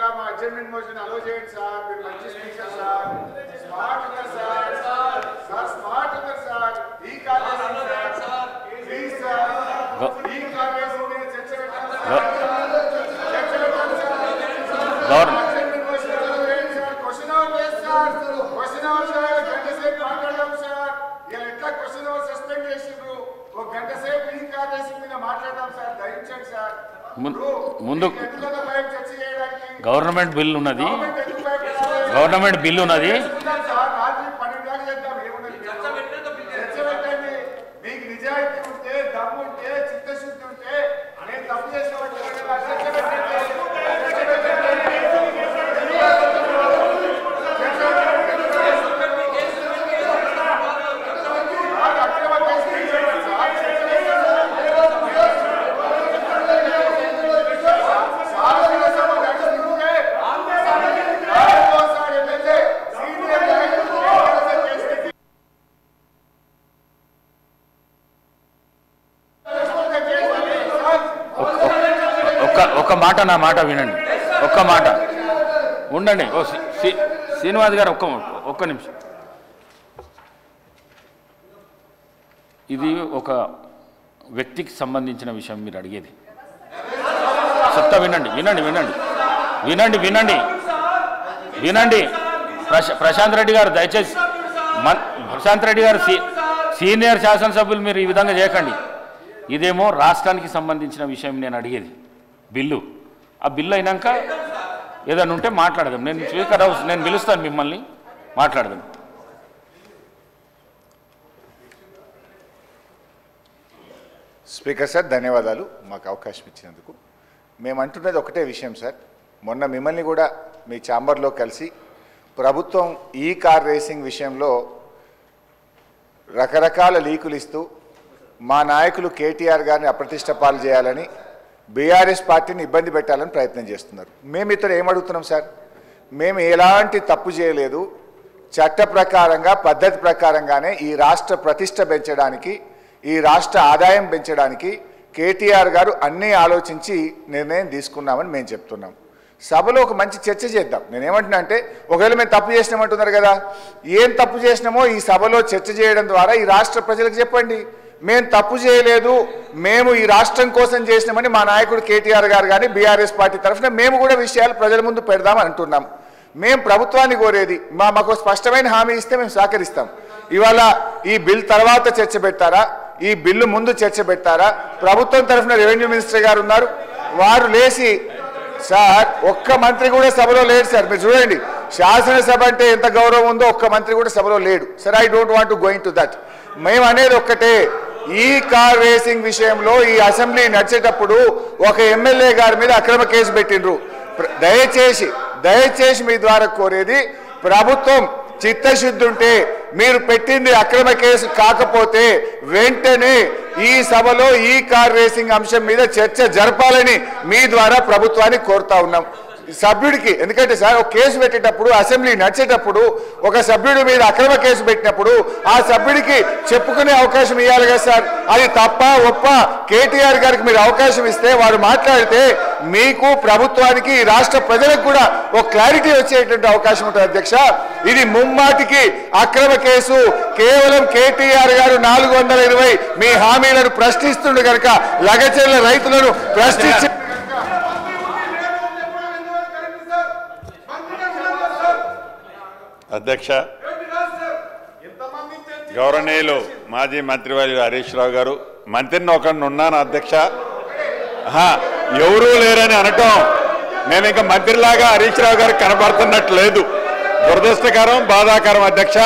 Adjournment motion అలో చేయండి sir. మీరు మంచి స్పీకర్ సార్, స్మార్ట్ ఉన్నారు సార్, స్మార్ట్ ఉన్నారు సార్. ఈ కాలేజ్ సార్ ప్లీజ్ సార్, ఈ కాలేజ్ మీద చర్చ పెట్టండి సార్, చర్చ పెట్టండి సార్. అడ్జర్న్మెంట్ మోషన్ అలో చేయండి సార్. క్వశ్చన్ అవర్ లేదు సార్, క్వశ్చన్ అవర్ సార్ గంట సేపు మాట్లాడదాం సార్. ఇలా ఎట్లా క్వశ్చన్ అవర్ సస్పెండ్ చేసిండ్రు, ఒక గంట సేపు ఈ కాలేజ్ మీద మాట్లాడదాం సార్. దయించండి సార్. ముందు గవర్నమెంట్ బిల్ ఉన్నది, గవర్నమెంట్ బిల్ ఉన్నది. మీకు నిజాయితీ ఉంటే, దమ్ము ఉంటే, చిత్తశుద్ధి ఉంటే నేను తప్పు చేసిన ఒక్క మాట, నా మాట వినండి, ఒక్క మాట ఉండండి. ఓ శ్రీనివాస్ గారు ఒక్క నిమిషం. ఇది ఒక వ్యక్తికి సంబంధించిన విషయం మీరు అడిగేది. చెప్తా వినండి వినండి వినండి వినండి వినండి వినండి ప్రశాంత్ రెడ్డి గారు దయచేసి, ప్రశాంత్ రెడ్డి గారు సీనియర్ శాసనసభ్యులు, మీరు ఈ విధంగా చేయకండి. ఇదేమో రాష్ట్రానికి సంబంధించిన విషయం నేను అడిగేది బిల్లు. ఆ బిల్లు అయినాక ఏదైనా ఉంటే మాట్లాడదాం. నేను స్పీకర్ హౌస్ నేను పిలుస్తాను మిమ్మల్ని, మాట్లాడదాం. స్పీకర్ సార్ ధన్యవాదాలు మాకు అవకాశం ఇచ్చినందుకు. మేము అంటున్నది ఒకటే విషయం సార్. మొన్న మిమ్మల్ని కూడా మీ ఛాంబర్లో కలిసి ప్రభుత్వం ఈ కార్ రేసింగ్ విషయంలో రకరకాల లీకులు ఇస్తూ మా నాయకులు కేటీఆర్ గారిని అప్రతిష్ట పాలు చేయాలని, బీఆర్ఎస్ పార్టీని ఇబ్బంది పెట్టాలని ప్రయత్నం చేస్తున్నారు. మేము ఇతర ఏమడుగుతున్నాం సార్, మేము ఎలాంటి తప్పు చేయలేదు, చట్ట ప్రకారంగా పద్ధతి ప్రకారంగానే ఈ రాష్ట్ర ప్రతిష్ట పెంచడానికి, ఈ రాష్ట్ర ఆదాయం పెంచడానికి కేటీఆర్ గారు అన్నీ ఆలోచించి నిర్ణయం తీసుకున్నామని మేము చెప్తున్నాం. సభలో ఒక మంచి చర్చ చేద్దాం. నేనేమంటున్నా అంటే, ఒకవేళ మేము తప్పు చేసినామంటున్నారు కదా, ఏం తప్పు చేసినామో ఈ సభలో చర్చ చేయడం ద్వారా ఈ రాష్ట్ర ప్రజలకు చెప్పండి. మేము తప్పు చేయలేదు, మేము ఈ రాష్ట్రం కోసం చేసినామని మా నాయకుడు కేటీఆర్ గారు కానీ బీఆర్ఎస్ పార్టీ తరఫున మేము కూడా విషయాలు ప్రజల ముందు పెడదామని అంటున్నాం. మేము ప్రభుత్వాన్ని కోరేది, మాకు స్పష్టమైన హామీ ఇస్తే మేము సహకరిస్తాం. ఇవాళ ఈ బిల్ తర్వాత చర్చ పెట్టారా, ఈ బిల్లు ముందు చర్చ పెట్టారా? ప్రభుత్వం తరఫున రెవెన్యూ మినిస్టర్ గారు ఉన్నారు, వారు లేచి సార్ ఒక్క మంత్రి కూడా సభలో లేడు సార్. మీరు చూడండి, శాసనసభ అంటే ఎంత గౌరవం ఉందో ఒక్క మంత్రి కూడా సభలో లేడు sir. I don't want to going to that. మేము అనేది ఒక్కటే, ఈ కార్ రేసింగ్ విషయంలో ఈ అసెంబ్లీ నడిచేటప్పుడు ఒక ఎమ్మెల్యే గారి మీద అక్రమ కేసు పెట్టిండ్రు. దయచేసి మీ ద్వారా కోరేది, ప్రభుత్వం చిత్తశుద్ధి ఉంటే మీరు పెట్టింది అక్రమ కేసు కాకపోతే వెంటనే ఈ సభలో ఈ కార్ రేసింగ్ అంశం మీద చర్చ జరపాలని మీ ద్వారా ప్రభుత్వాన్ని కోరుతా ఉన్నాం. సభ్యుడికి, ఎందుకంటే సార్ ఒక కేసు పెట్టేటప్పుడు అసెంబ్లీ నడిచేటప్పుడు ఒక సభ్యుడి మీద అక్రమ కేసు పెట్టినప్పుడు ఆ సభ్యుడికి చెప్పుకునే అవకాశం ఇవ్వాలి కదా సార్. అది తప్ప ఒప్ప కేటీఆర్ గారికి మీరు అవకాశం ఇస్తే వారు మాట్లాడితే మీకు ప్రభుత్వానికి రాష్ట్ర ప్రజలకు కూడా ఒక క్లారిటీ వచ్చేటువంటి అవకాశం ఉంటుంది అధ్యక్ష. ఇది ముమ్మాటికి అక్రమ కేసు. కేవలం కేటీఆర్ గారు 420 మీ హామీలను ప్రశ్నిస్తుండే కనుక లగచెర్ల రైతులను ప్రశ్నించి అధ్యక్ష, గౌరవనీయులు మాజీ మంత్రివర్యులు హరీష్ రావు గారు, మంత్రిని ఒకరిని ఉన్నాను అధ్యక్ష, ఎవరూ లేరని అనటం నేను ఇంకా మంత్రిలాగా హరీష్ రావు గారు కనబడుతున్నట్టు లేదు. దురదృష్టకరం, బాధాకరం అధ్యక్ష.